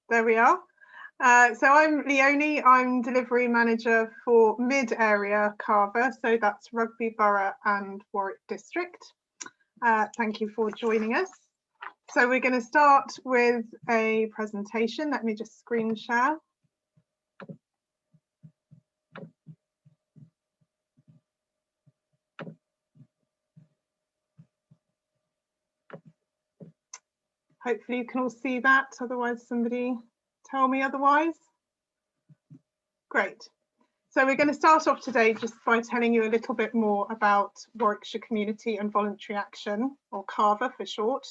There we are. So I'm Leonie, I'm delivery manager for mid-area CAVA, so that's Rugby Borough and Warwick District. Thank you for joining us. So we're going to start with a presentation. Let me just screen share. Hopefully you can all see that, otherwise somebody tell me otherwise. Great. So we're going to start off today just by telling you a little bit more about Warwickshire Community and Voluntary Action, or CAVA for short.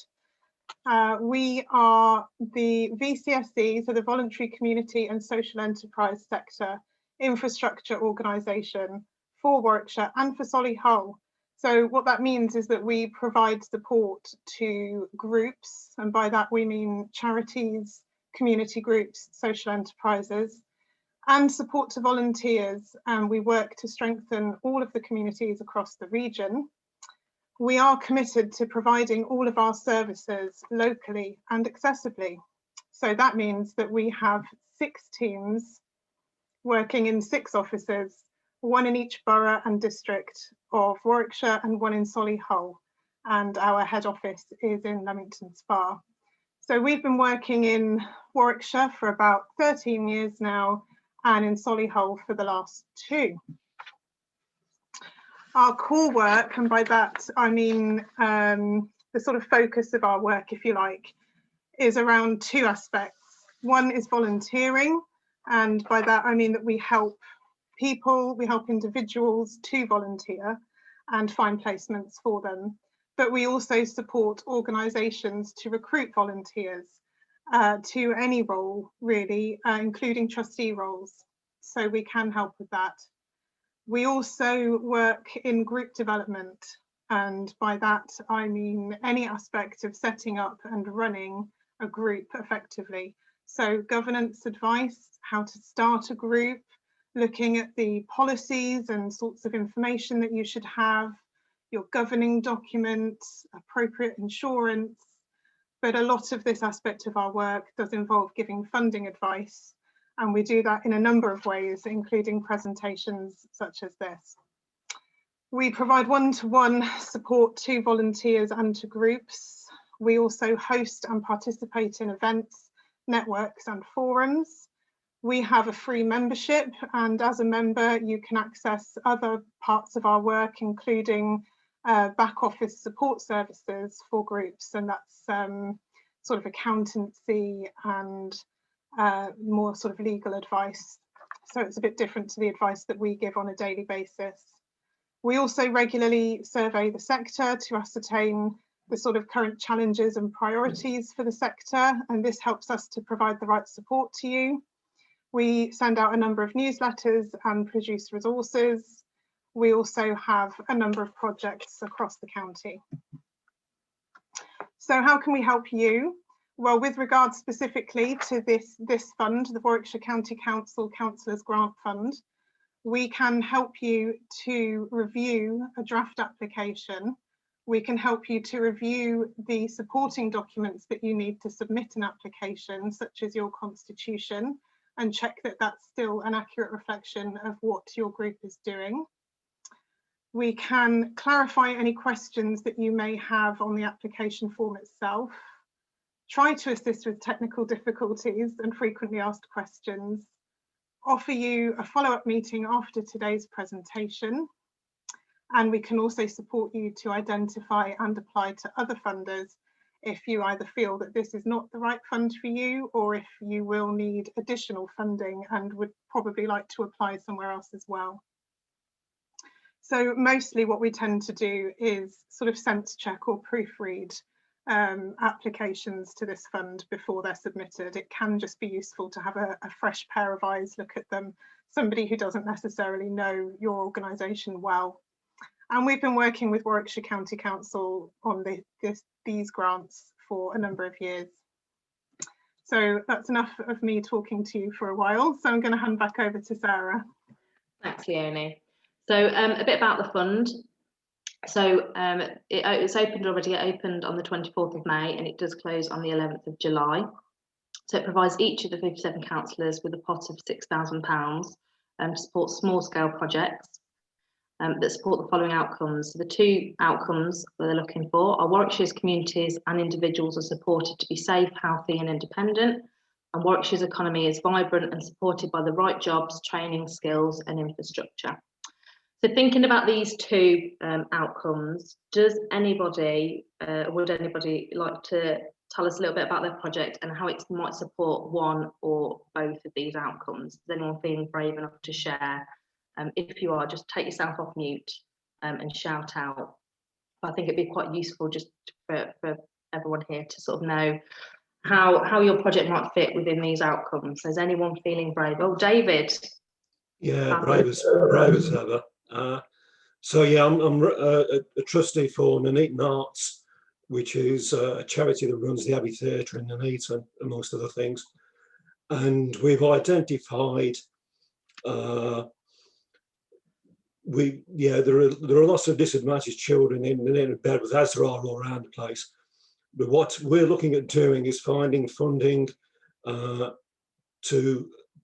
We are the VCSE, so the Voluntary Community and Social Enterprise Sector Infrastructure Organisation for Warwickshire and for Solihull. So what that means is that we provide support to groups, and by that we mean charities, community groups, social enterprises, and support to volunteers, and we work to strengthen all of the communities across the region. We are committed to providing all of our services locally and accessibly. So that means that we have 6 teams working in 6 offices, 1 in each borough and district of Warwickshire and 1 in Solihull, and our head office is in Leamington Spa. So we've been working in Warwickshire for about 13 years now, and in Solihull for the last 2. Our core work, and by that I mean the sort of focus of our work, if you like, is around 2 aspects. One is volunteering, and by that I mean that we help people, we help individuals to volunteer and find placements for them. But we also support organisations to recruit volunteers to any role, really, including trustee roles. So we can help with that. We also work in group development, and by that I mean any aspect of setting up and running a group effectively. So governance advice, how to start a group, looking at the policies and sorts of information that you should have, your governing documents, appropriate insurance. But a lot of this aspect of our work does involve giving funding advice, and we do that in a number of ways, including presentations such as this. We provide one-to-one support to volunteers and to groups. We also host and participate in events, networks and forums. We have a free membership, and as a member you can access other parts of our work, including back office support services for groups, and that's sort of accountancy and more sort of legal advice. So it's a bit different to the advice that we give on a daily basis. We also regularly survey the sector to ascertain the sort of current challenges and priorities for the sector, and this helps us to provide the right support to you. We send out a number of newsletters and produce resources. We also have a number of projects across the county. So how can we help you? Well, with regard specifically to this fund, the Warwickshire County Council Councillors Grant Fund, we can help you to review a draft application. We can help you to review the supporting documents that you need to submit an application, such as your constitution, and check that that's still an accurate reflection of what your group is doing. We can clarify any questions that you may have on the application form itself, try to assist with technical difficulties and frequently asked questions, offer you a follow-up meeting after today's presentation, and we can also support you to identify and apply to other funders if you either feel that this is not the right fund for you, or if you will need additional funding and would probably like to apply somewhere else as well. So mostly what we tend to do is sort of sense check or proofread applications to this fund before they're submitted. It can just be useful to have a fresh pair of eyes look at them, somebody who doesn't necessarily know your organisation well. And we've been working with Warwickshire County Council on these grants for a number of years. So that's enough of me talking to you for a while. So I'm going to hand back over to Sarah. Thanks, Leonie. So a bit about the fund. So it's opened already. It opened on the 24th of May and it does close on the 11th of July. So it provides each of the 57 councillors with a pot of £6,000 to support small-scale projects that support the following outcomes. So the two outcomes that they're looking for are Warwickshire's communities and individuals are supported to be safe, healthy and independent, and Warwickshire's economy is vibrant and supported by the right jobs, training, skills and infrastructure. So thinking about these two outcomes, would anybody like to tell us a little bit about their project and how it might support one or both of these outcomes? Is anyone feeling brave enough to share? If you are, just take yourself off mute and shout out. I think it'd be quite useful just for everyone here to sort of know how your project might fit within these outcomes. Is anyone feeling brave? Oh, David. Yeah, brave as ever. So yeah, I'm a trustee for Nuneaton Arts, which is a charity that runs the Abbey Theatre in Nuneaton, amongst other things. And we've identified there are lots of disadvantaged children in Bedworth, as there are all around the place. But what we're looking at doing is finding funding to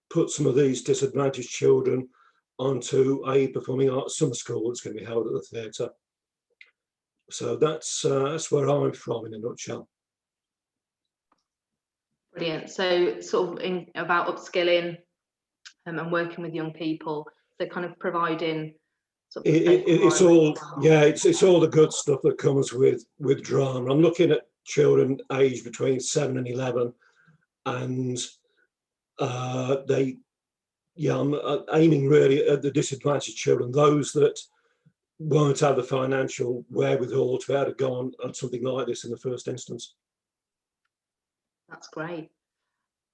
put some of these disadvantaged children onto a performing arts summer school that's going to be held at the theatre. So that's where I'm from in a nutshell. Brilliant. So sort of about upskilling and working with young people. So kind of providing. Sort of it's all the good stuff that comes with drama. I'm looking at children aged between 7 and 11, and I'm aiming really at the disadvantaged children, those that won't have the financial wherewithal to be able to go on something like this in the first instance. That's great.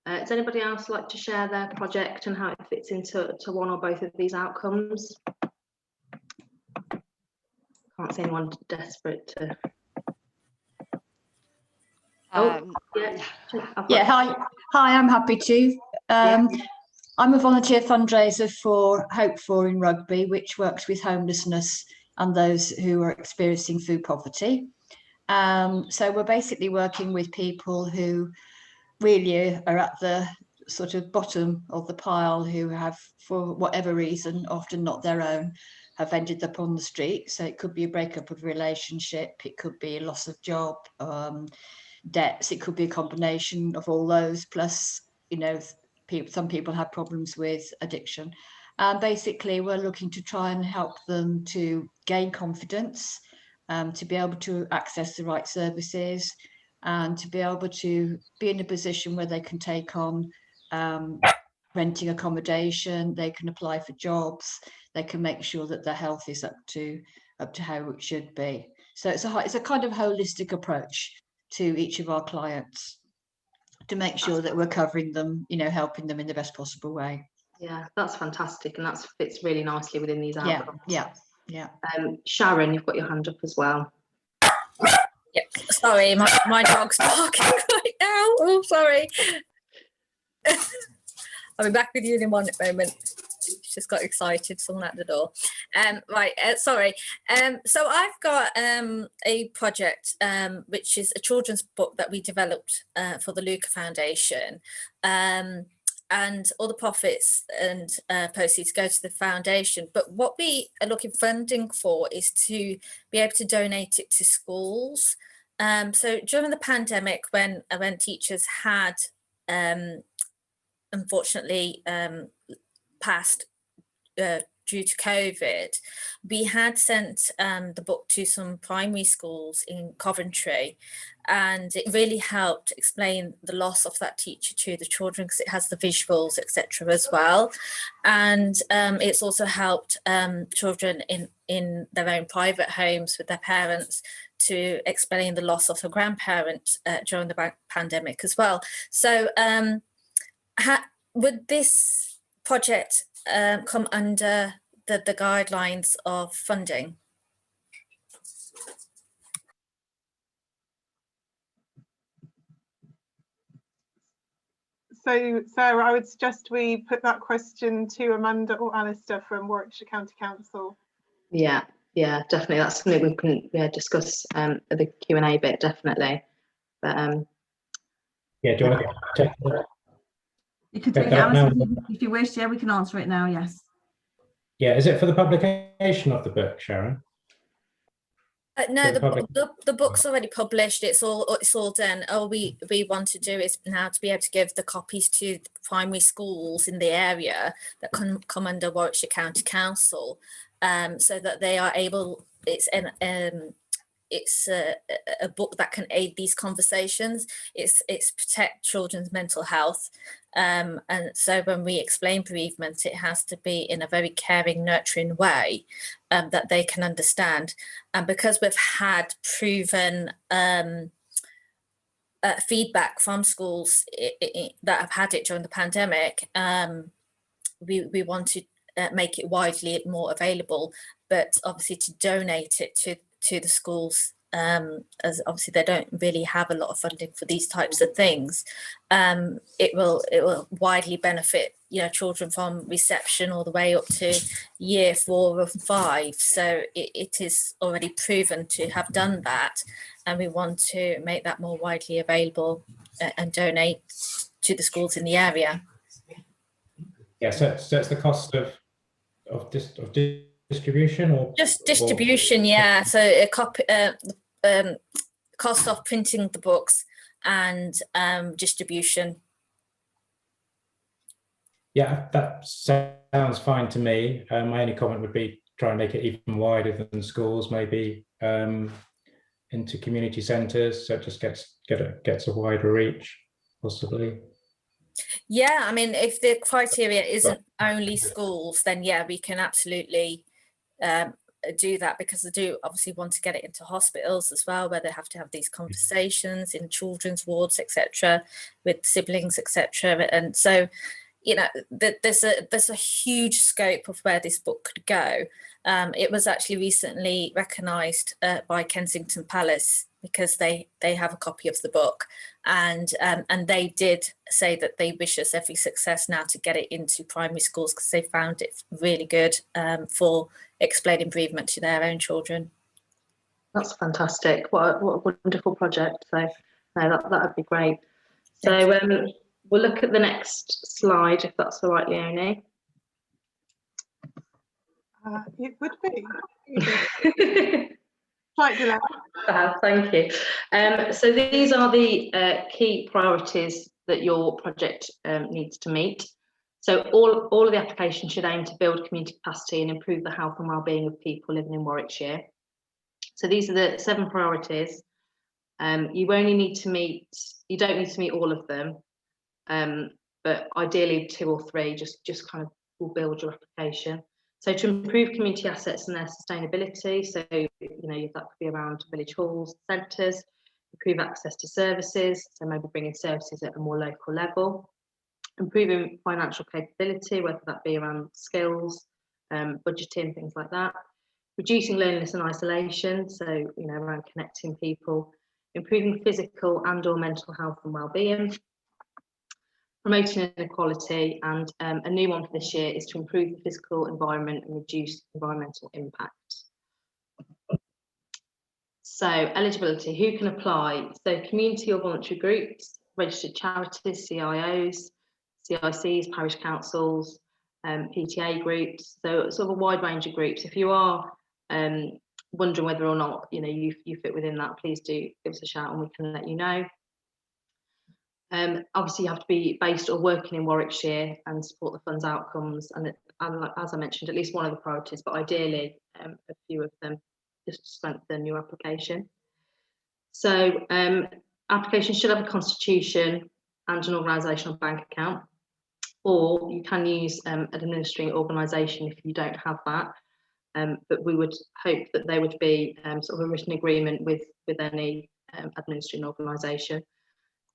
Does anybody else like to share their project and how it fits into one or both of these outcomes? Can't see anyone desperate to. Hi, I'm happy to. I'm a volunteer fundraiser for Hope For in Rugby, which works with homelessness and those who are experiencing food poverty. So we're basically working with people who really are at the sort of bottom of the pile, who have, for whatever reason, often not their own, have ended up on the street. So it could be a breakup of a relationship, it could be a loss of job, debts, it could be a combination of all those, plus, you know, some people have problems with addiction. And basically we're looking to try and help them to gain confidence, to be able to access the right services, and to be able to be in a position where they can take on renting accommodation, they can apply for jobs, they can make sure that their health is up to how it should be. So it's a kind of holistic approach to each of our clients to make sure that we're covering them, you know, helping them in the best possible way. Yeah, that's fantastic, and that fits really nicely within these outcomes. Yeah. Sharon, you've got your hand up as well. Yep. Sorry, my dog's barking right now. Oh, sorry. I'll be back with you in one moment. She's just got excited, someone at the door. Sorry. So I've got a project which is a children's book that we developed for the Luca Foundation. And all the profits and proceeds go to the foundation. But what we are looking funding for is to be able to donate it to schools. So during the pandemic, when teachers had unfortunately passed due to COVID, we had sent the book to some primary schools in Coventry, and it really helped explain the loss of that teacher to the children, because it has the visuals, etc. as well. And it's also helped children in their own private homes with their parents to explain the loss of a grandparent during the pandemic as well. So would this project come under the guidelines of funding? So, Sarah, I would suggest we put that question to Amanda or Alistair from Warwickshire County Council. Yeah, definitely. That's something we can discuss at the Q&A bit, definitely. But Yeah, do you want to take that? You can take it, Alison, if you wish. Yeah, we can answer it now. Yes. Yeah, is it for the publication of the book, Sharon? No, the book's already published. It's all done. All we want to do is now to be able to give the copies to the primary schools in the area that come under Warwickshire County Council, so that they are able. It's a book that can aid these conversations. It's protect children's mental health, and so when we explain bereavement, it has to be in a very caring, nurturing way that they can understand. And because we've had proven feedback from schools that have had it during the pandemic, we want to make it widely more available, but obviously to donate it to the schools, as obviously they don't really have a lot of funding for these types of things. It will widely benefit, you know, children from reception all the way up to year 4 and 5. So it is already proven to have done that, and we want to make that more widely available and donate to the schools in the area. Yeah, so it's the cost of distribution, or just distribution, yeah. So a copy, cost of printing the books and distribution. Yeah, that sounds fine to me. My only comment would be try and make it even wider than schools, maybe into community centres, so it just gets a wider reach, possibly. Yeah, I mean, if the criteria isn't only schools, then yeah, we can absolutely do that, because they do obviously want to get it into hospitals as well, where they have to have these conversations in children's wards, etc., with siblings, etc. And so, you know, there's a huge scope of where this book could go. It was actually recently recognised by Kensington Palace, because they have a copy of the book, and they did say that they wish us every success now to get it into primary schools, because they found it really good for explaining bereavement to their own children. That's fantastic. What a wonderful project. So no, that would be great. So we'll look at the next slide, if that's all right, Leonie. It would be. Quite delayed. Thank you. So these are the key priorities that your project needs to meet. So all of the applications should aim to build community capacity and improve the health and well-being of people living in Warwickshire. So these are the 7 priorities. You don't need to meet all of them, but ideally 2 or 3 just kind of will build your application. So to improve community assets and their sustainability, so you know, that could be around village halls, centres, improve access to services, so maybe bringing services at a more local level, improving financial capability, whether that be around skills, budgeting, things like that, reducing loneliness and isolation, so you know, around connecting people, improving physical and or mental health and well-being, promoting inequality, and a new one for this year is to improve the physical environment and reduce environmental impact. So eligibility, who can apply? So community or voluntary groups, registered charities, CIOs, CICs, parish councils, PTA groups, so sort of a wide range of groups. If you are wondering whether or not you know you fit within that, please do give us a shout and we can let you know. Obviously, you have to be based or working in Warwickshire and support the fund's outcomes. And as I mentioned, at least one of the priorities, but ideally a few of them, just to strengthen your application. So applications should have a constitution and an organisational bank account, or you can use an administering organisation if you don't have that. But we would hope that there would be sort of a written agreement with any administering organisation.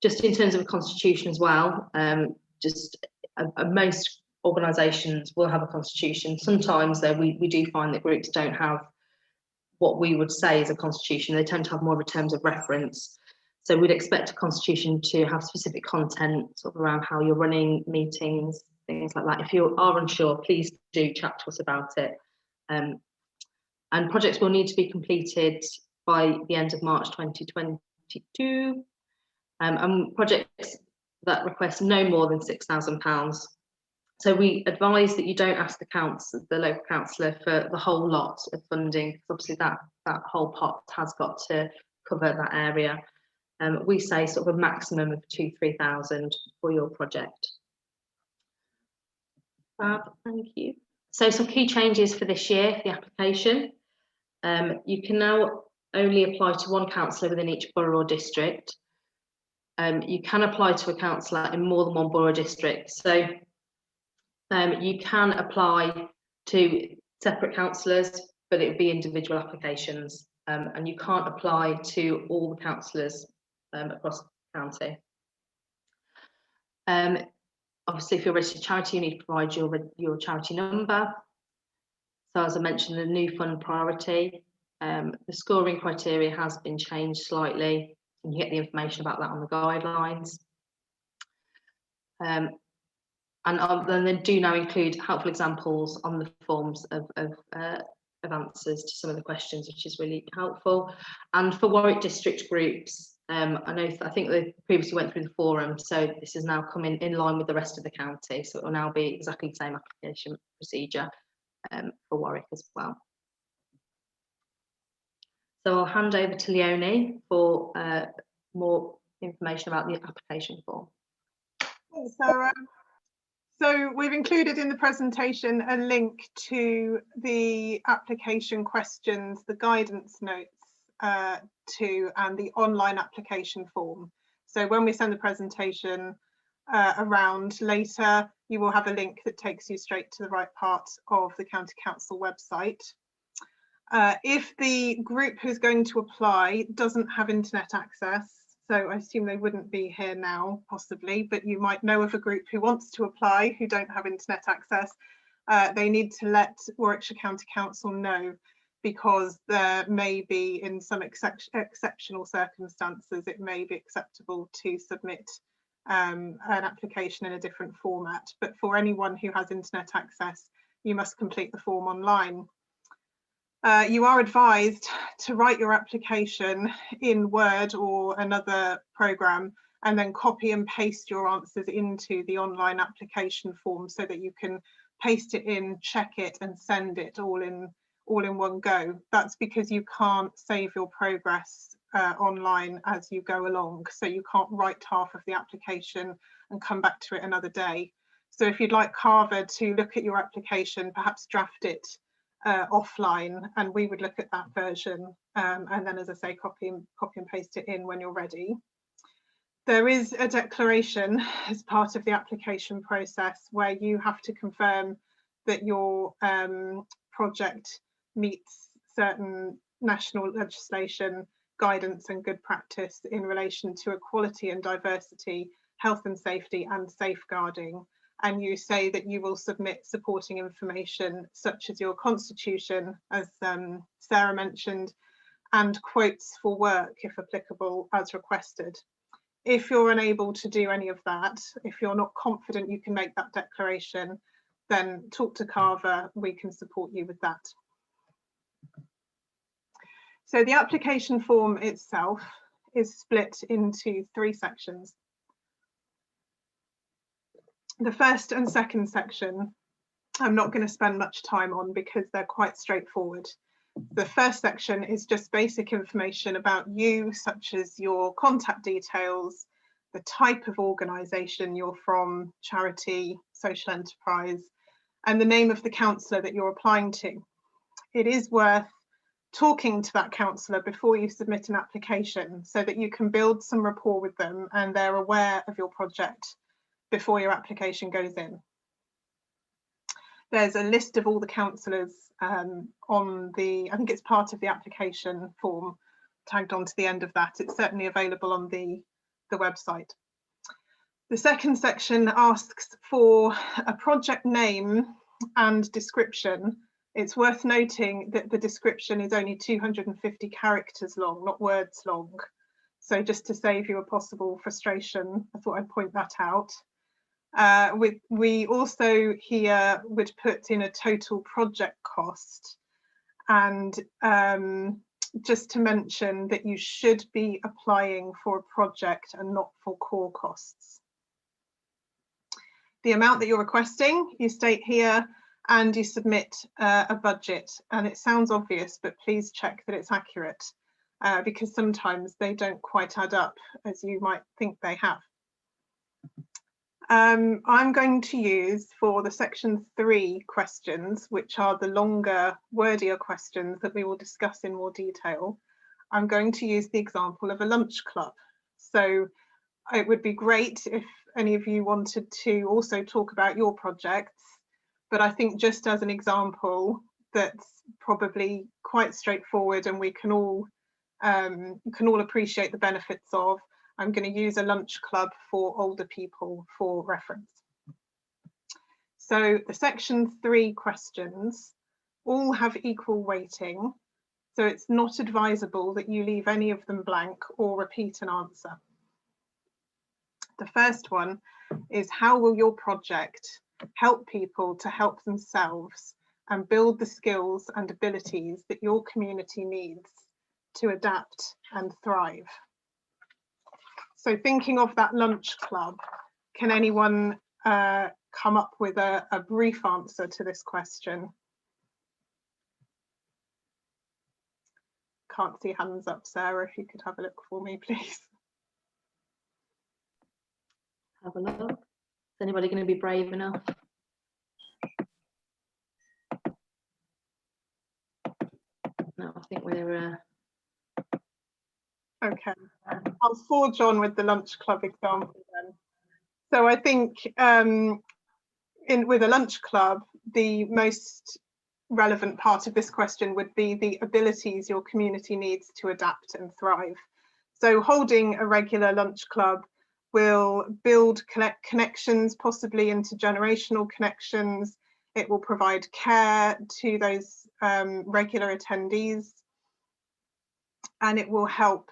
Just in terms of a constitution as well, most organisations will have a constitution. Sometimes though, we do find that groups don't have what we would say is a constitution. They tend to have more of a terms of reference. So we'd expect a constitution to have specific content sort of around how you're running meetings, things like that. If you are unsure, please do chat to us about it. And projects will need to be completed by the end of March 2022. And projects that request no more than £6,000. So we advise that you don't ask the local councillor for the whole lot of funding, because obviously that whole pot has got to cover that area. We say sort of a maximum of 2,000–3,000 for your project. Thank you. So some key changes for this year for the application. You can now only apply to one councillor within each borough or district. You can apply to a councillor in more than one borough or district. So you can apply to separate councillors, but it would be individual applications, and you can't apply to all the councillors across the county. Obviously, if you're a registered charity, you need to provide your charity number. So as I mentioned, the new fund priority, the scoring criteria has been changed slightly, and you get the information about that on the guidelines. And then they do now include helpful examples on the forms of answers to some of the questions, which is really helpful. And for Warwick district groups, I think they previously went through the forum, so this is now coming in line with the rest of the county, so it will now be exactly the same application procedure for Warwick as well. So I'll hand over to Leonie for more information about the application form. Thanks, Sarah. So we've included in the presentation a link to the application questions, the guidance notes and the online application form. So when we send the presentation around later, you will have a link that takes you straight to the right part of the County Council website. If the group who's going to apply doesn't have internet access, so I assume they wouldn't be here now, possibly, but you might know of a group who wants to apply who don't have internet access, they need to let Warwickshire County Council know, because there may be, in some exceptional circumstances, it may be acceptable to submit an application in a different format. But for anyone who has internet access, you must complete the form online. You are advised to write your application in Word or another program and then copy and paste your answers into the online application form so that you can paste it in, check it and send it all in one go. That's because you can't save your progress online as you go along, so you can't write half of the application and come back to it another day. So if you'd like Cllr to look at your application, perhaps draft it offline, and we would look at that version and then, as I say, copy and paste it in when you're ready. There is a declaration as part of the application process where you have to confirm that your project meets certain national legislation, guidance and good practice in relation to equality and diversity, health and safety and safeguarding. And you say that you will submit supporting information such as your constitution, as Sarah mentioned, and quotes for work, if applicable, as requested. If you're unable to do any of that, if you're not confident you can make that declaration, then talk to Cllr, we can support you with that. So the application form itself is split into 3 sections. The first and second section, I'm not going to spend much time on because they're quite straightforward. The first section is just basic information about you, such as your contact details, the type of organisation you're from, charity, social enterprise, and the name of the councillor that you're applying to. It is worth talking to that councillor before you submit an application so that you can build some rapport with them and they're aware of your project before your application goes in. There's a list of all the councillors on the, I think it's part of the application form, tagged onto the end of that. It's certainly available on the website. The second section asks for a project name and description. It's worth noting that the description is only 250 characters long, not words long. So just to save you a possible frustration, I thought I'd point that out. We also here would put in a total project cost, and just to mention that you should be applying for a project and not for core costs. the amount that you're requesting, you state here, and you submit a budget. And it sounds obvious, but please check that it's accurate, because sometimes they don't quite add up as you might think they have. I'm going to use, for the section 3 questions, which are the longer, wordier questions that we will discuss in more detail, I'm going to use the example of a lunch club. So it would be great if any of you wanted to also talk about your projects, but I think just as an example that's probably quite straightforward and we can all appreciate the benefits of, I'm going to use a lunch club for older people for reference. So the section 3 questions all have equal weighting, so it's not advisable that you leave any of them blank or repeat an answer. The first one is, how will your project help people to help themselves and build the skills and abilities that your community needs to adapt and thrive? So thinking of that lunch club, can anyone come up with a brief answer to this question? Can't see hands up, Sarah, if you could have a look for me, please. Have a look. Is anybody going to be brave enough? No, I think we're... Okay, I'll forge on with the lunch club example then. So I think with a lunch club, the most relevant part of this question would be the abilities your community needs to adapt and thrive. So holding a regular lunch club will build connections, possibly intergenerational connections. It will provide care to those regular attendees, and it will help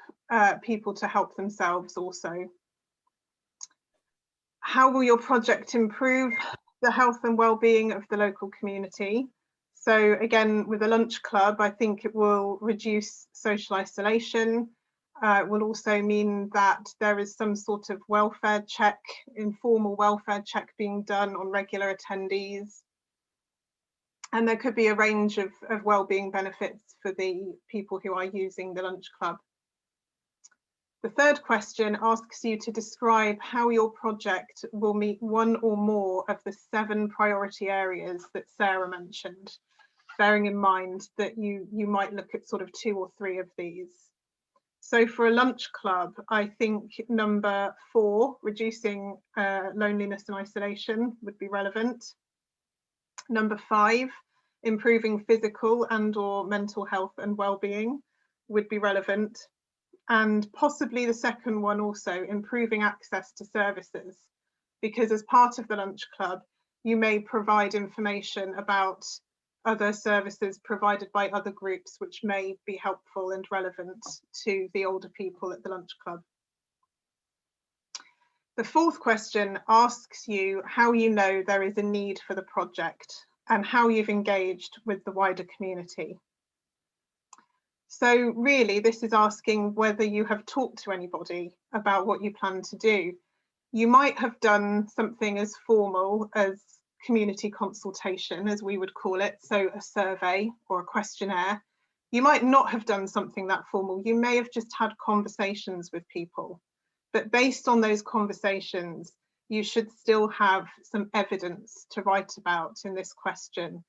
people to help themselves also. How will your project improve the health and well-being of the local community? So again, with a lunch club, I think it will reduce social isolation. It will also mean that there is some sort of welfare check, informal welfare check being done on regular attendees. And there could be a range of well-being benefits for the people who are using the lunch club. The third question asks you to describe how your project will meet one or more of the 7 priority areas that Sarah mentioned, bearing in mind that you might look at sort of 2 or 3 of these. So for a lunch club, I think number 4, reducing loneliness and isolation, would be relevant. Number 5, improving physical and/or mental health and well-being would be relevant. And possibly the second one also, improving access to services, because as part of the lunch club, you may provide information about other services provided by other groups which may be helpful and relevant to the older people at the lunch club. The fourth question asks you how you know there is a need for the project and how you've engaged with the wider community. So really, this is asking whether you have talked to anybody about what you plan to do. You might have done something as formal as community consultation, as we would call it, so a survey or a questionnaire. You might not have done something that formal. You may have just had conversations with people. But based on those conversations, you should still have some evidence to write about in this question,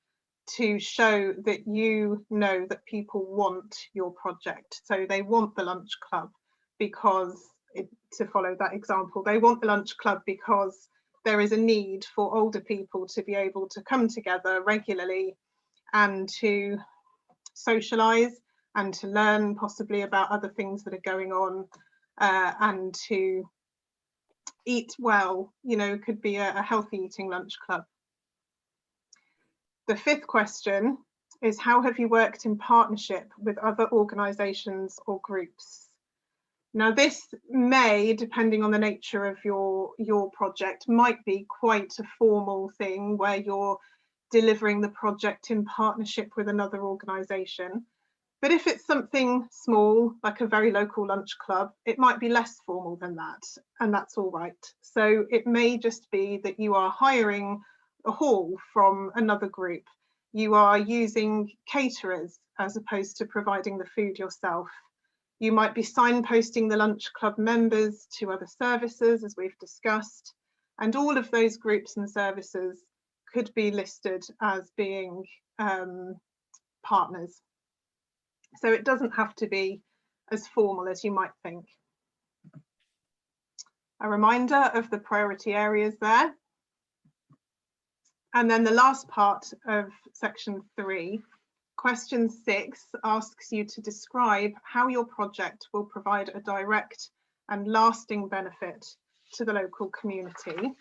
to show that you know that people want your project. So they want the lunch club because, to follow that example, they want the lunch club because there is a need for older people to be able to come together regularly and to socialise and to learn possibly about other things that are going on, and to eat well. You know, could be a healthy eating lunch club. The fifth question is, how have you worked in partnership with other organisations or groups? Now this may, depending on the nature of your project, might be quite a formal thing where you're delivering the project in partnership with another organisation. But if it's something small, like a very local lunch club, it might be less formal than that, and that's all right. So it may just be that you are hiring a hall from another group. You are using caterers as opposed to providing the food yourself. You might be signposting the lunch club members to other services, as we've discussed, and all of those groups and services could be listed as being partners. So it doesn't have to be as formal as you might think. A reminder of the priority areas there. And then the last part of section 3, question 6 asks you to describe how your project will provide a direct and lasting benefit to the local community.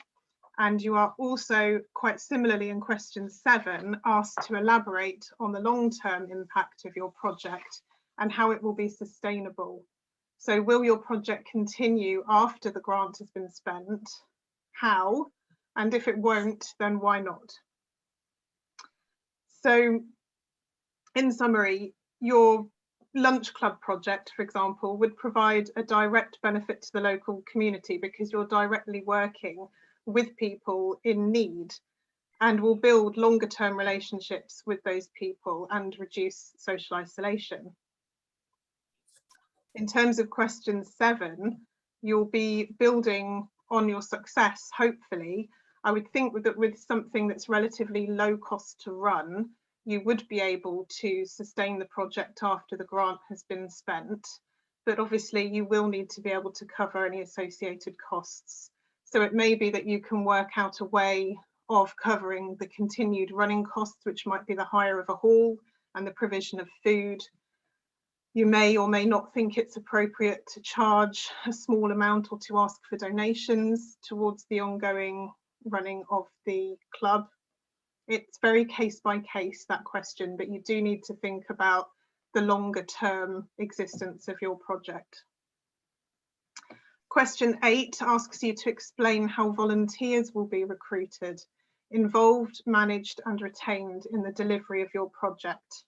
And you are also, quite similarly in question 7, asked to elaborate on the long-term impact of your project and how it will be sustainable. So will your project continue after the grant has been spent? How? And if it won't, then why not? So in summary, your lunch club project, for example, would provide a direct benefit to the local community because you're directly working with people in need and will build longer term relationships with those people and reduce social isolation. In terms of question 7, you'll be building on your success, hopefully. I would think that with something that's relatively low cost to run, you would be able to sustain the project after the grant has been spent. But obviously you will need to be able to cover any associated costs. So it may be that you can work out a way of covering the continued running costs, which might be the hire of a hall and the provision of food. You may or may not think it's appropriate to charge a small amount or to ask for donations towards the ongoing running of the club. It's very case by case, that question, but you do need to think about the longer term existence of your project. Question 8 asks you to explain how volunteers will be recruited, involved, managed and retained in the delivery of your project.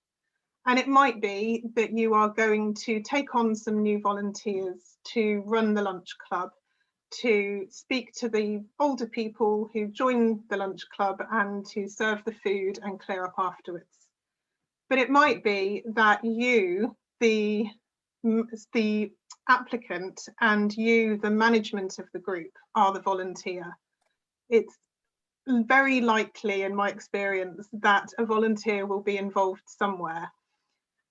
And it might be that you are going to take on some new volunteers to run the lunch club, to speak to the older people who join the lunch club and to serve the food and clear up afterwards. But it might be that you, the applicant, and you, the management of the group, are the volunteer. It's very likely, in my experience, that a volunteer will be involved somewhere.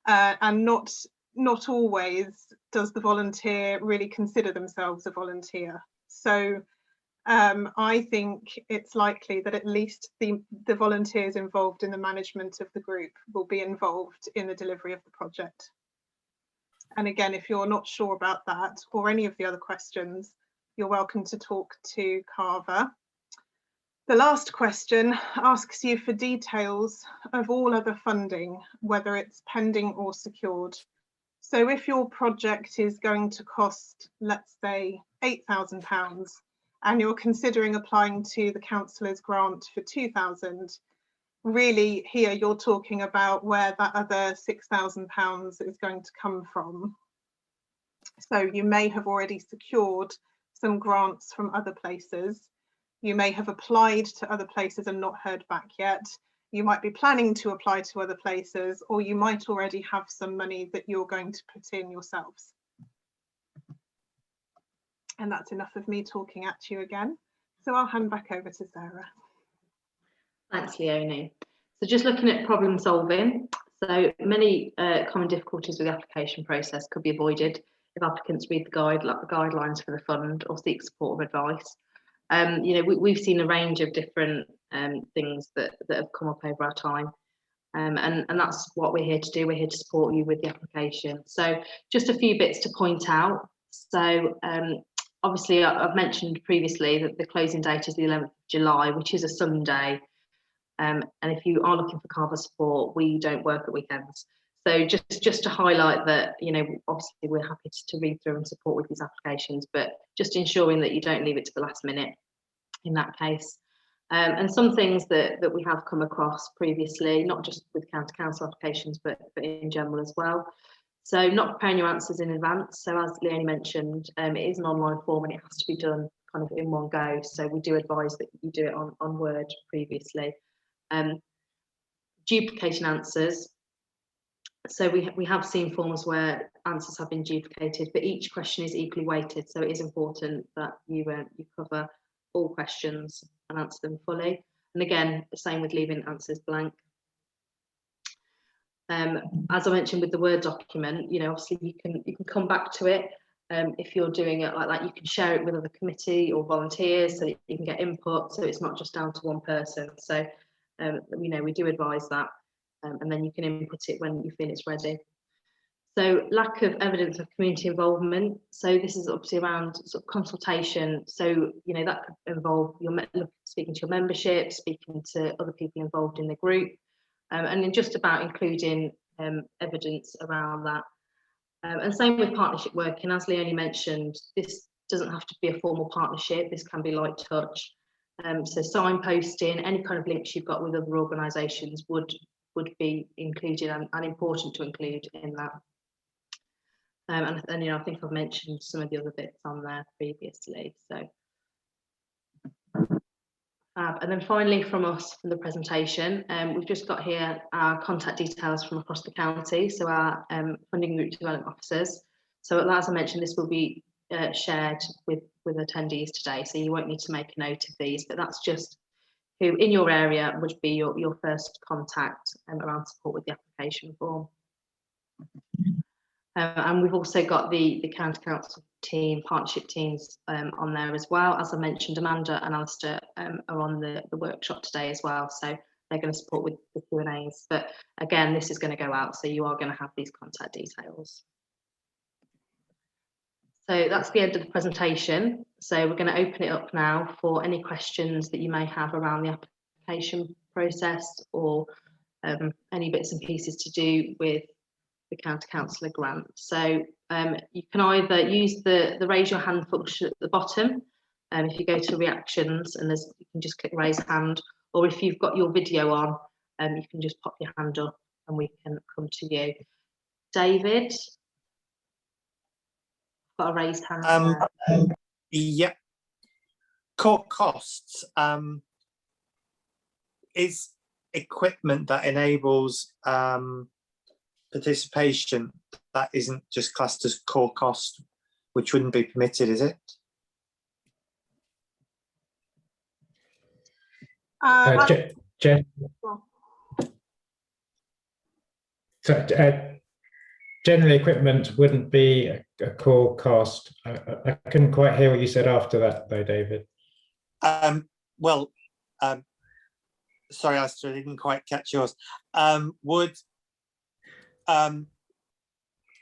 And not always does the volunteer really consider themselves a volunteer. So I think it's likely that at least the volunteers involved in the management of the group will be involved in the delivery of the project. And again, if you're not sure about that or any of the other questions, you're welcome to talk to CAVA. The last question asks you for details of all other funding, whether it's pending or secured. So if your project is going to cost, let's say, £8,000, and you're considering applying to the Councillors Grant for £2,000, really here you're talking about where that other £6,000 is going to come from. So you may have already secured some grants from other places. You may have applied to other places and not heard back yet. You might be planning to apply to other places, or you might already have some money that you're going to put in yourselves. And that's enough of me talking at you again. So I'll hand back over to Sarah. Thanks, Leonie. So just looking at problem solving, so many common difficulties with the application process could be avoided if applicants read the guidelines for the fund or seek support or advice. You know, we've seen a range of different things that have come up over our time, and that's what we're here to do. We're here to support you with the application. So just a few bits to point out. So obviously I've mentioned previously that the closing date is the 11th of July, which is a Sunday. And if you are looking for CAVA support, we don't work at weekends. So just to highlight that, you know, obviously we're happy to read through and support with these applications, but just ensuring that you don't leave it to the last minute in that case. And some things that we have come across previously, not just with county council applications, but in general as well. So not preparing your answers in advance. So as Leonie mentioned, it is an online form and it has to be done kind of in one go. So we do advise that you do it on Word previously. Duplicating answers. So we have seen forms where answers have been duplicated, but each question is equally weighted. So it is important that you cover all questions and answer them fully. And again, the same with leaving answers blank. As I mentioned with the Word document, you know, obviously you can come back to it. If you're doing it like that, you can share it with other committee or volunteers so that you can get input. So it's not just down to one person. So you know, we do advise that, and then you can input it when you feel it's ready. So lack of evidence of community involvement. So this is obviously around sort of consultation. So, you know, that could involve speaking to your membership, speaking to other people involved in the group, and then just about including evidence around that. And same with partnership working. As Leonie mentioned, this doesn't have to be a formal partnership. This can be light touch. So signposting, any kind of links you've got with other organisations would be included and important to include in that. And you know, I think I've mentioned some of the other bits on there previously. So, and then finally from us, from the presentation, we've just got here our contact details from across the county. So our funding group development officers. So as I mentioned, this will be shared with attendees today. So you won't need to make a note of these, but that's just who in your area would be your first contact around support with the application form. And we've also got the county council team, partnership teams on there as well. As I mentioned, Amanda and Alistair are on the workshop today as well. So they're going to support with the Q&As. But again, this is going to go out, so you are going to have these contact details. So that's the end of the presentation. So we're going to open it up now for any questions that you may have around the application process or any bits and pieces to do with the county councillor grant. So you can either use the raise your hand function at the bottom, and if you go to reactions and you can just click raise hand, or if you've got your video on, you can just pop your hand up and we can come to you. David, got a raised hand there. Yeah. Core costs is equipment that enables participation that isn't just classed as core cost, which wouldn't be permitted, is it? Generally, equipment wouldn't be a core cost. I couldn't quite hear what you said after that, though, David. Sorry, Alistair, I didn't quite catch yours. Would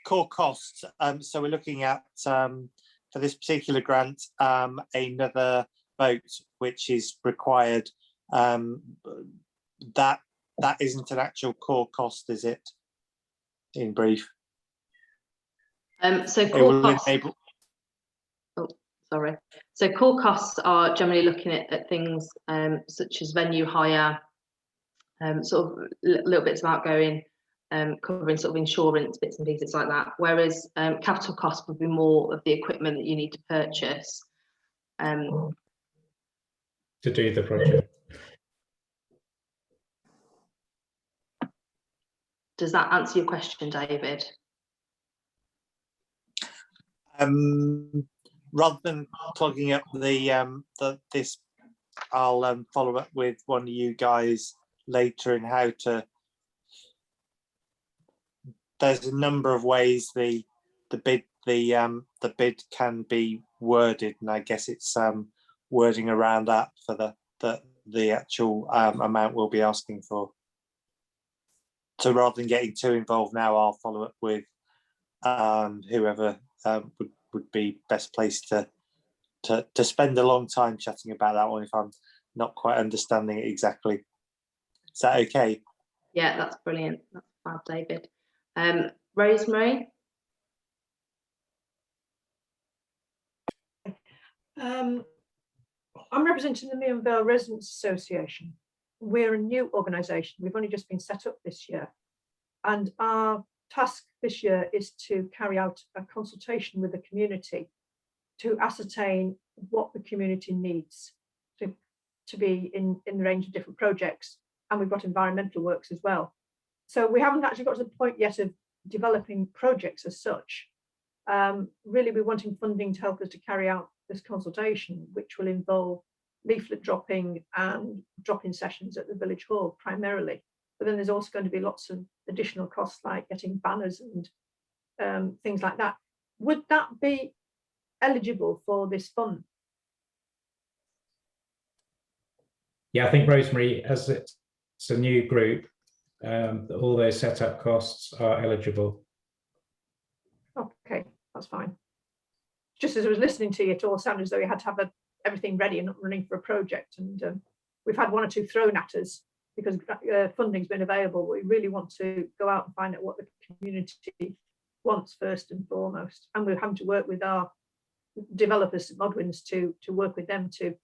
core costs, so we're looking at for this particular grant another vote which is required, that isn't an actual core cost, is it, in brief? So core costs, so core costs are generally looking at things such as venue hire, sort of little bits of outgoing, covering sort of insurance bits and pieces like that, whereas capital costs would be more of the equipment that you need to purchase to do the project. Does that answer your question, David? Rather than clogging up this, I'll follow up with one of you guys later in how to. There's a number of ways the bid can be worded, and I guess it's wording around that for the actual amount we'll be asking for. So rather than getting too involved now, I'll follow up with whoever would be best placed to spend a long time chatting about that one if I'm not quite understanding it exactly. Is that okay? Yeah, that's brilliant. That's fab, David. Rosemary? I'm representing the Meon Vale Residents Association. We're a new organisation. We've only just been set up this year. And our task this year is to carry out a consultation with the community to ascertain what the community needs to be in the range of different projects. And we've got environmental works as well. So we haven't actually got to the point yet of developing projects as such. Really, we're wanting funding to help us to carry out this consultation, which will involve leaflet dropping and drop-in sessions at the village hall primarily. But then there's also going to be lots of additional costs like getting banners and things like that. Would that be eligible for this fund? Yeah, I think Rosemary, as it's a new group, all those setup costs are eligible. Okay, that's fine. Just as I was listening to you, it all sounded as though you had to have everything ready and not running for a project. And we've had one or two thrown at us because funding's been available. We really want to go out and find out what the community wants first and foremost. And we're having to work with our developers, Modwins, to work with them to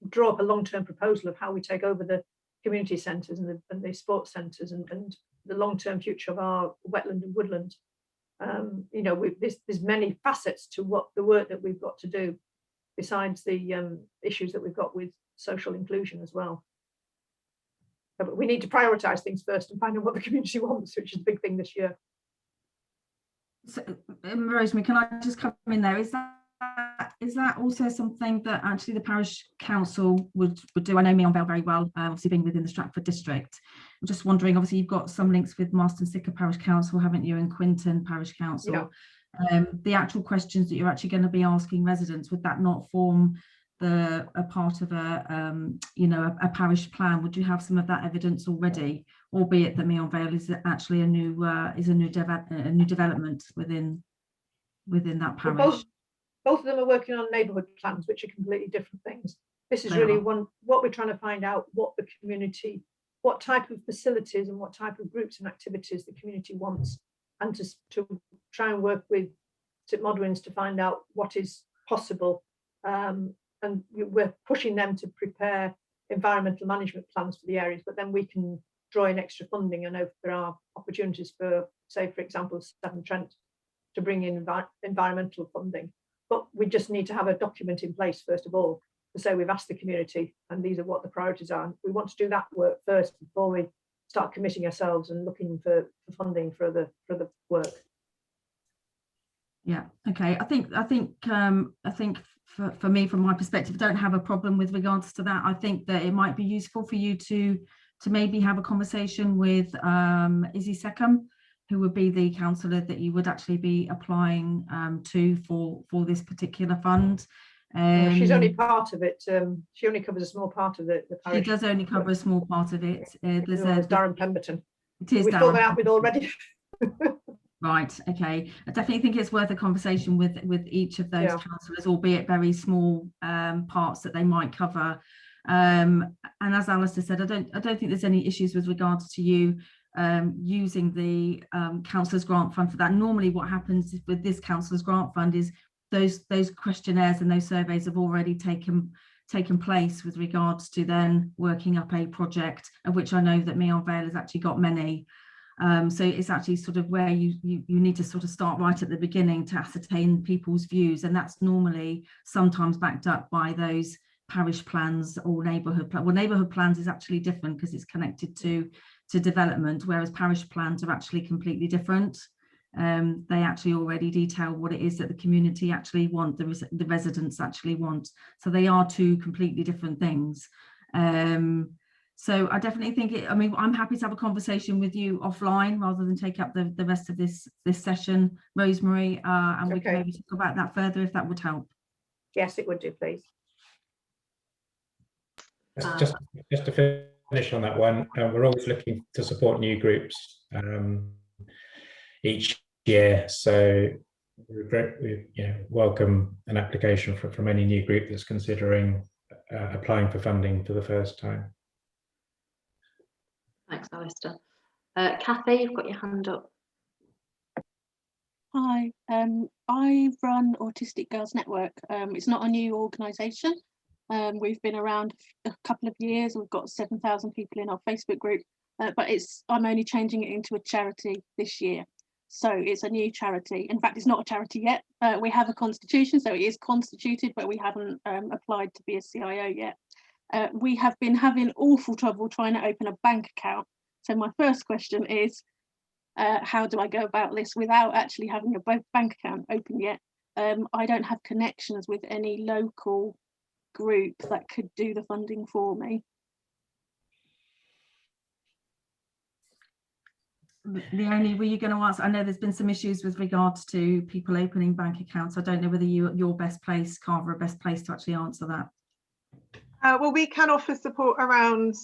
draw up a long-term proposal of how we take over the community centres and the sports centres and the long-term future of our wetland and woodland. You know, there's many facets to what the work that we've got to do, besides the issues that we've got with social inclusion as well. But we need to prioritise things first and find out what the community wants, which is a big thing this year. So, Rosemary, can I just come in there? Is that also something that actually the parish council would do? I know Meon Vale very well, obviously being within the Stratford district. I'm just wondering, obviously you've got some links with Marston Sicker Parish Council, haven't you, and Quinton Parish Council. Yeah. The actual questions that you're actually going to be asking residents, would that not form a part of a parish plan? Would you have some of that evidence already, albeit that Meon Vale is actually a new development within that parish? Well, both of them are working on neighbourhood plans, which are completely different things. This is really what we're trying to find out, what the community, what type of facilities and what type of groups and activities the community wants, and to try and work with St Modwins to find out what is possible. And we're pushing them to prepare environmental management plans for the areas, but then we can draw in extra funding. I know there are opportunities for, say, for example, Severn Trent to bring in environmental funding. But we just need to have a document in place, first of all, to say we've asked the community and these are what the priorities are. And we want to do that work first before we start committing ourselves and looking for funding for the work. Yeah, okay. I think for me, from my perspective, I don't have a problem with regards to that. I think that it might be useful for you to maybe have a conversation with Izzy Seckham, who would be the councillor that you would actually be applying to for this particular fund. She's only part of it. She only covers a small part of the parish. She does only cover a small part of it. There's Darren Pemberton. It is. We've filled that out with already. Right. Okay. I definitely think it's worth a conversation with each of those councillors, albeit very small parts that they might cover. And as Alistair said, I don't think there's any issues with regards to you using the Councillors Grant Fund for that. Normally what happens with this Councillors Grant Fund is those questionnaires and those surveys have already taken place with regards to then working up a project, of which I know that Meon Vale has actually got many. So it's actually sort of where you need to sort of start right at the beginning to ascertain people's views, and that's normally sometimes backed up by those parish plans or neighbourhood plans. Well, neighbourhood plans is actually different because it's connected to development, whereas parish plans are actually completely different. They actually already detail what it is that the community actually want, the residents actually want. So they are two completely different things. So I definitely think I'm happy to have a conversation with you offline rather than take up the rest of this session, Rosemary, and we can maybe talk about that further if that would help. Yes, it would do, please. Just to finish on that one, we're always looking to support new groups each year, so we welcome an application from any new group that's considering applying for funding for the first time. Thanks, Alistair. Kathy, you've got your hand up. Hi, I run Autistic Girls Network. It's not a new organisation. We've been around a couple of years. We've got 7,000 people in our Facebook group, but I'm only changing it into a charity this year. So it's a new charity. In fact, it's not a charity yet. We have a constitution, so it is constituted, but we haven't applied to be a CIO yet. We have been having awful trouble trying to open a bank account. So my first question is, how do I go about this without actually having a bank account open yet? I don't have connections with any local group that could do the funding for me. Leonie, were you going to answer? I know there's been some issues with regards to people opening bank accounts. I don't know whether you're best place, Carver, are best place to actually answer that. Well, we can offer support around,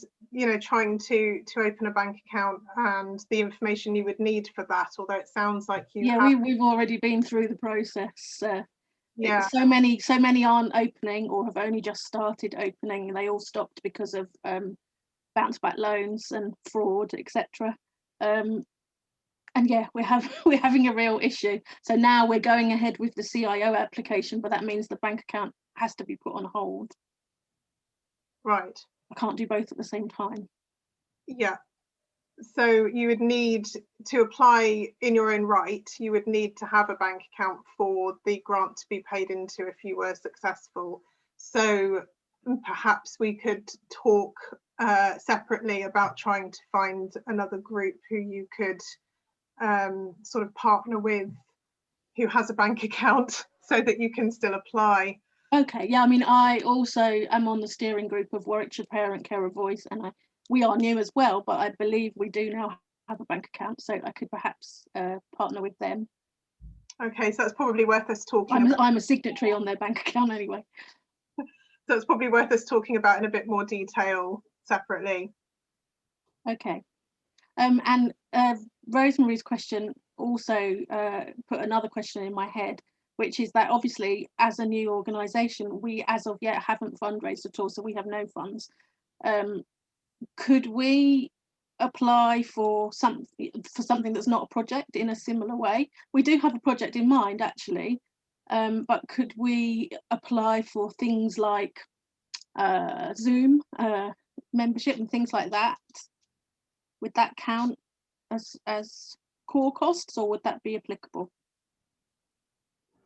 trying to open a bank account and the information you would need for that. Although it sounds like we've already been through the process. So many aren't opening or have only just started opening. They all stopped because of bounce back loans and fraud, etc. And yeah, we're having a real issue. So now we're going ahead with the CIO application, but that means the bank account has to be put on hold. Right. I can't do both at the same time. Yeah. So you would need to apply in your own right. You would need to have a bank account for the grant to be paid into if you were successful. So perhaps we could talk separately about trying to find another group who you could sort of partner with who has a bank account so that you can still apply. Okay, yeah, I mean, I also am on the steering group of Warwickshire Parent Care Voice, and we are new as well, but I believe we do now have a bank account, so I could perhaps partner with them. Okay, so it's probably worth us talking. I'm a signatory on their bank account anyway. So it's probably worth us talking about in a bit more detail separately. Okay, and Rosemary's question also put another question in my head, which is that obviously as a new organisation, we as of yet haven't fundraised at all, so we have no funds. Could we apply for something that's not a project in a similar way? We do have a project in mind actually, but could we apply for things like Zoom membership and things like that? Would that count as core costs, or would that be applicable?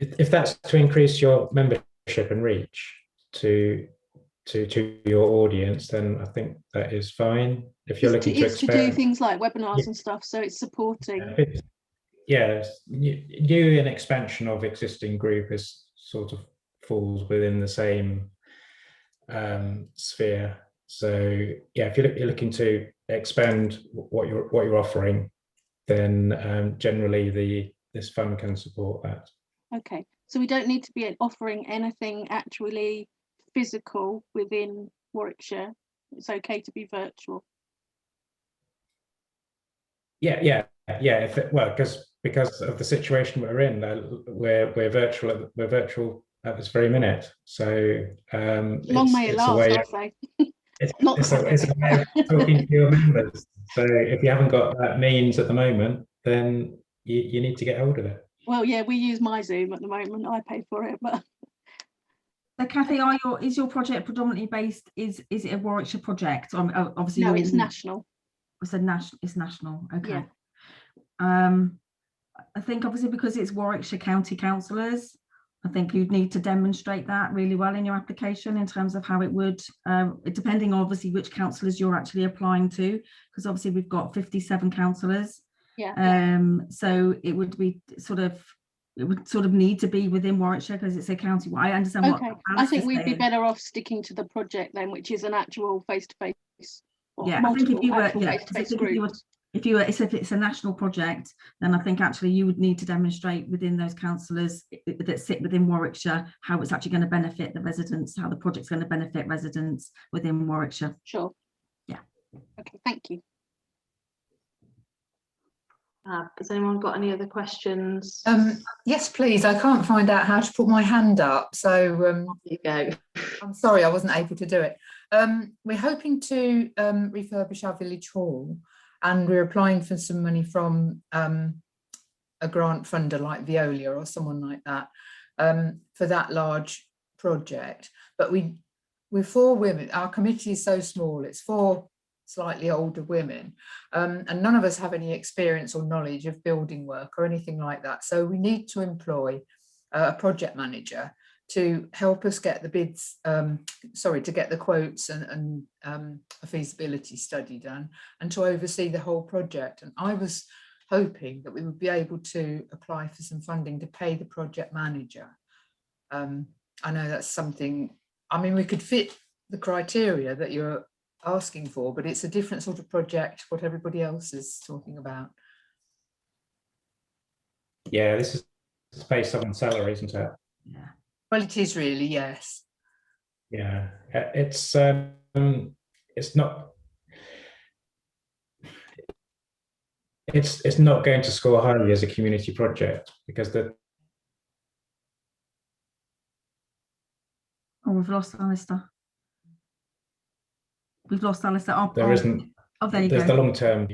If that's to increase your membership and reach to your audience, then I think that is fine. If you're looking to expand, to do things like webinars and stuff, so it's supporting. Yes, new and expansion of existing group is sort of falls within the same sphere. So yeah, if you're looking to expand what you're offering, then generally this fund can support that. Okay, so we don't need to be offering anything actually physical within Warwickshire. It's okay to be virtual. Yeah. Because of the situation we're in, we're virtual at this very minute. So long may it last, I say. It's a way of talking to your members. So if you haven't got that means at the moment, then you need to get hold of it. Well, yeah, we use my Zoom at the moment. I pay for it, but. So Kathy, is your project predominantly based? Is it a Warwickshire project? Obviously, no, it's national. It's national. Okay. Yeah. I think obviously because it's Warwickshire County Councillors, I think you'd need to demonstrate that really well in your application in terms of how it would, depending obviously which councillors you're actually applying to, because obviously we've got 57 councillors. Yeah. So it would sort of need to be within Warwickshire because it's a county. I understand. Okay. I think we'd be better off sticking to the project then, which is an actual face-to-face. Yeah, I think if you were, if it's a national project, then I think actually you would need to demonstrate within those councillors that sit within Warwickshire how it's actually going to benefit the residents, how the project's going to benefit residents within Warwickshire. Sure. Yeah. Okay, thank you. Has anyone got any other questions? Yes, please. I can't find out how to put my hand up, so there you go. I'm sorry I wasn't able to do it. We're hoping to refurbish our village hall, and we're applying for some money from a grant funder like Veolia or someone like that for that large project. But we're 4 women. Our committee is so small. It's 4 slightly older women, and none of us have any experience or knowledge of building work or anything like that. So we need to employ a project manager to help us get the bids, to get the quotes and a feasibility study done, and to oversee the whole project. And I was hoping that we would be able to apply for some funding to pay the project manager. I know that's something, I mean, we could fit the criteria that you're asking for, but it's a different sort of project, what everybody else is talking about. Yeah, this is based on salary, isn't it? Yeah. Well, it is really, yes. Yeah, it's not. It's not going to score highly as a community project because the. Oh, we've lost Alistair. We've lost Alistair. Oh, there isn't. Oh, there you there's go. the long-term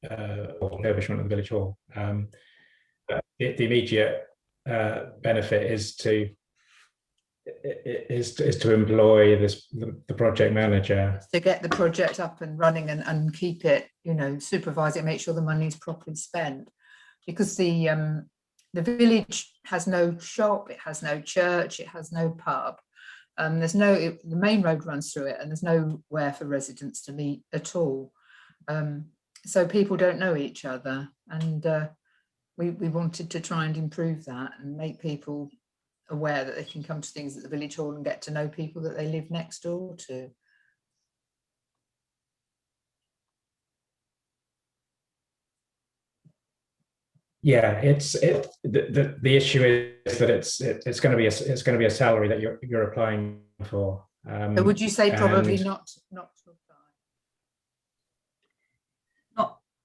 refurbishment of the village hall. The immediate benefit is to employ the project manager to get the project up and running and keep it, you know, supervise it, make sure the money is properly spent, because the village has no shop, it has no church, it has no pub. The main road runs through it, and there's nowhere for residents to meet at all. So people don't know each other, and we wanted to try and improve that and make people aware that they can come to things at the village hall and get to know people that they live next door to. Yeah, the issue is that it's going to be a salary that you're applying for. So would you say probably not to apply?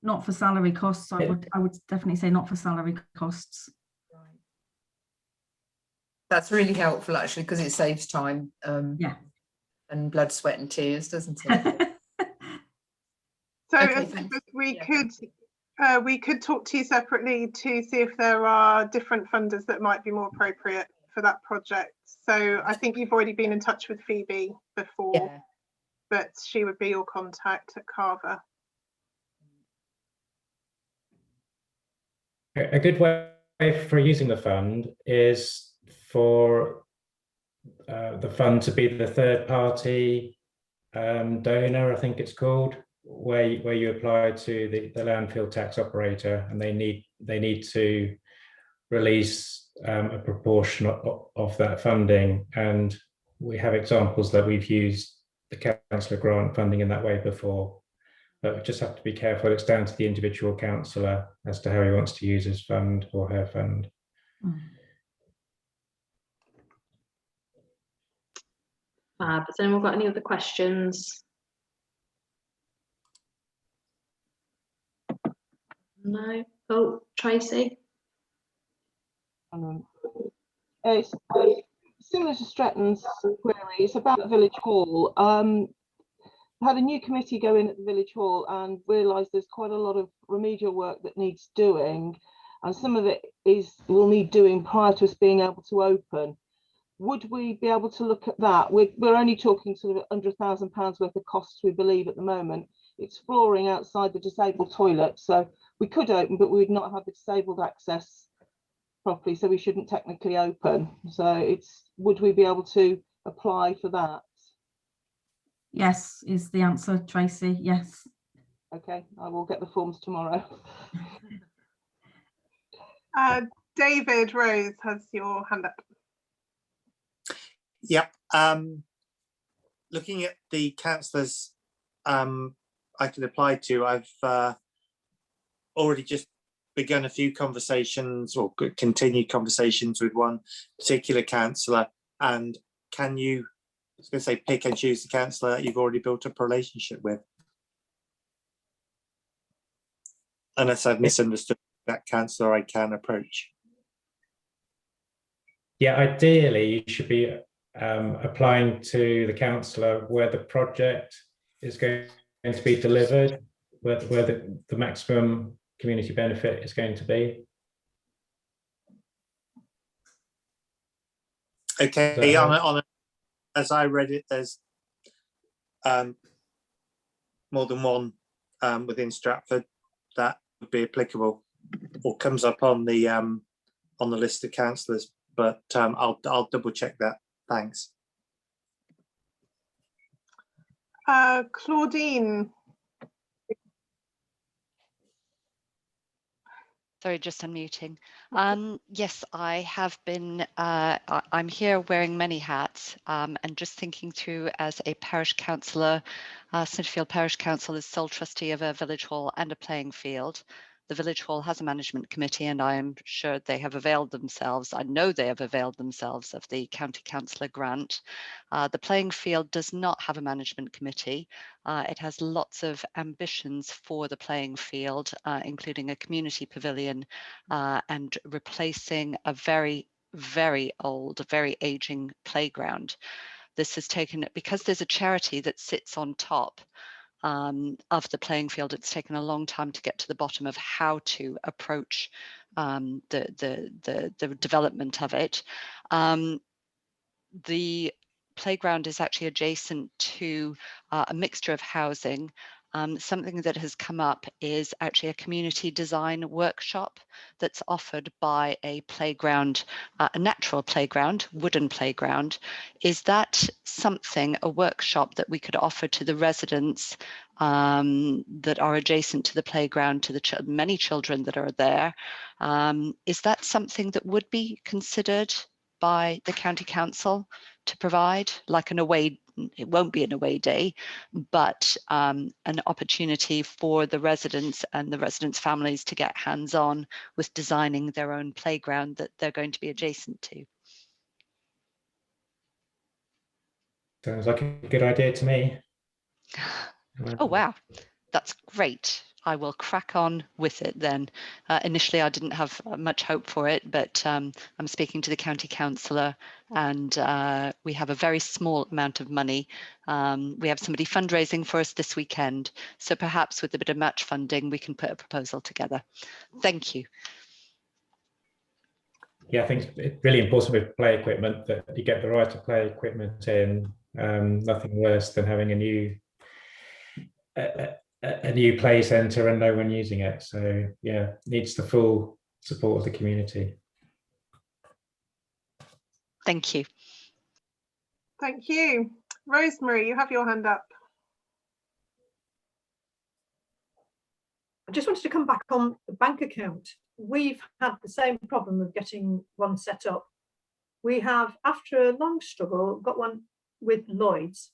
Not for salary costs. I would definitely say not for salary costs. Right. That's really helpful actually, because it saves time. Yeah. And blood, sweat, and tears, doesn't it? So Okay, we could talk to you separately to see if there are different funders that might be more appropriate for that project. So I think you've already been in touch with Phoebe before, yeah. but she would be your contact at Cllr. A good way for using the fund is for the fund to be the third party donor, I think it's called, where you apply to the landfill tax operator, and they need to release a proportion of that funding. And we have examples that we've used the councillor grant funding in that way before. But we just have to be careful. It's down to the individual councillor as to how he wants to use his fund or her fund. Has anyone got any other questions? No. Oh, Tracy. It's similar to Stratton's query. It's about Village Hall. I had a new committee go in at the Village Hall and realised there's quite a lot of remedial work that needs doing, and some of it will need doing prior to us being able to open. Would we be able to look at that? We're only talking sort of £100,000 worth of costs, we believe, at the moment. It's flooring outside the disabled toilet, so we could open, but we would not have the disabled access properly, so we shouldn't technically open. So would we be able to apply for that? Yes, is the answer, Tracy. Yes. Okay, I will get the forms tomorrow. David Rose has your hand up. Yep. Looking at the councillors I can apply to, I've already just begun a few conversations or continued conversations with one particular councillor. And can you, I was going to say, pick and choose the councillor that you've already built up a relationship with? Unless I've misunderstood that councillor, I can approach. Yeah, ideally you should be applying to the councillor where the project is going to be delivered, where the maximum community benefit is going to be. Okay, So, as I read it, there's more than one within Stratford that would be applicable or comes up on the list of councillors, but I'll double check that. Thanks. Claudine. Sorry, just unmuting. Yes, I have been, I'm here wearing many hats and just thinking through as a parish councillor, Snitterfield Parish Council is sole trustee of a village hall and a playing field. The village hall has a management committee and I am sure they have availed themselves, I know they have availed themselves of the county councillor grant. The playing field does not have a management committee. It has lots of ambitions for the playing field, including a community pavilion and replacing a very, very old, very aging playground. This has taken, because there's a charity that sits on top of the playing field, it's taken a long time to get to the bottom of how to approach the development of it. The playground is actually adjacent to a mixture of housing. Something that has come up is actually a community design workshop that's offered by a playground, a natural playground, wooden playground. Is that something, a workshop that we could offer to the residents that are adjacent to the playground, to the many children that are there? Is that something that would be considered by the county council to provide, like an away, it won't be an away day, but an opportunity for the residents and the residents' families to get hands-on with designing their own playground that they're going to be adjacent to? sounds like a good idea to me. Oh, wow, that's great. I will crack on with it then. Initially, I didn't have much hope for it, but I'm speaking to the county councillor and we have a very small amount of money. We have somebody fundraising for us this weekend. So perhaps with a bit of match funding, we can put a proposal together. Thank you. Yeah, I think it's really important with play equipment that you get the right to play equipment in. Nothing worse than having a new play centre and no one using it. So yeah, needs the full support of the community. Thank you. Thank you. Rosemary, you have your hand up. I just wanted to come back on the bank account. We've had the same problem of getting one set up. We have, after a long struggle, got one with Lloyds,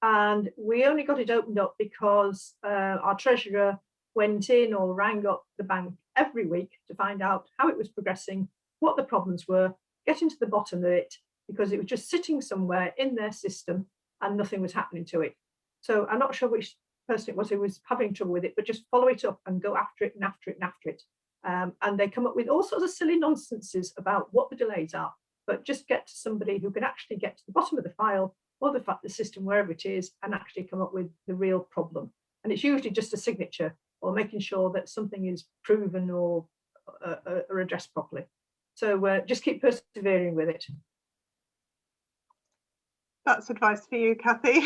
and we only got it opened up because our treasurer went in or rang up the bank every week to find out how it was progressing, what the problems were, getting to the bottom of it, because it was just sitting somewhere in their system and nothing was happening to it. So I'm not sure which person it was who was having trouble with it, but just follow it up and go after it and after it and after it. And they come up with all sorts of silly nonsenses about what the delays are, but just get to somebody who can actually get to the bottom of the file or the system, wherever it is, and actually come up with the real problem. And it's usually just a signature or making sure that something is proven or addressed properly. So just keep persevering with it. That's advice for you, Kathy.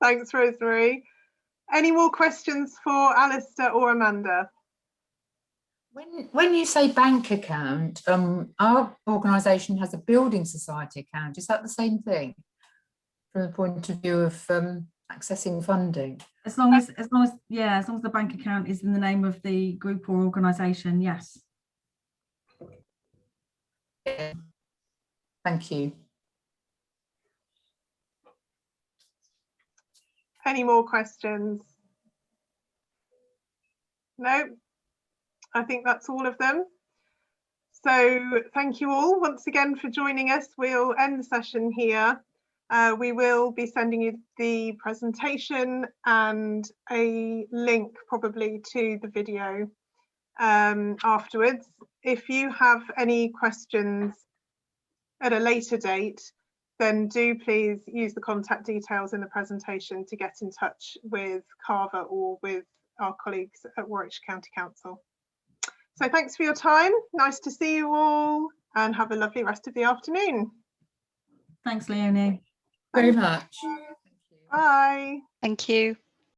Thanks, Rosemary. Any more questions for Alistair or Amanda? When you say bank account, our organisation has a building society account. Is that the same thing from the point of view of accessing funding? As long as the bank account is in the name of the group or organisation, yes. Thank you. Any more questions? No, I think that's all of them. So thank you all once again for joining us. We'll end the session here. We will be sending you the presentation and a link probably to the video afterwards. If you have any questions at a later date, then do please use the contact details in the presentation to get in touch with CAVA or with our colleagues at Warwickshire County Council. So thanks for your time. Nice to see you all. and have a lovely rest of the afternoon. Thanks, Leonie. Very much. Bye. Thank you.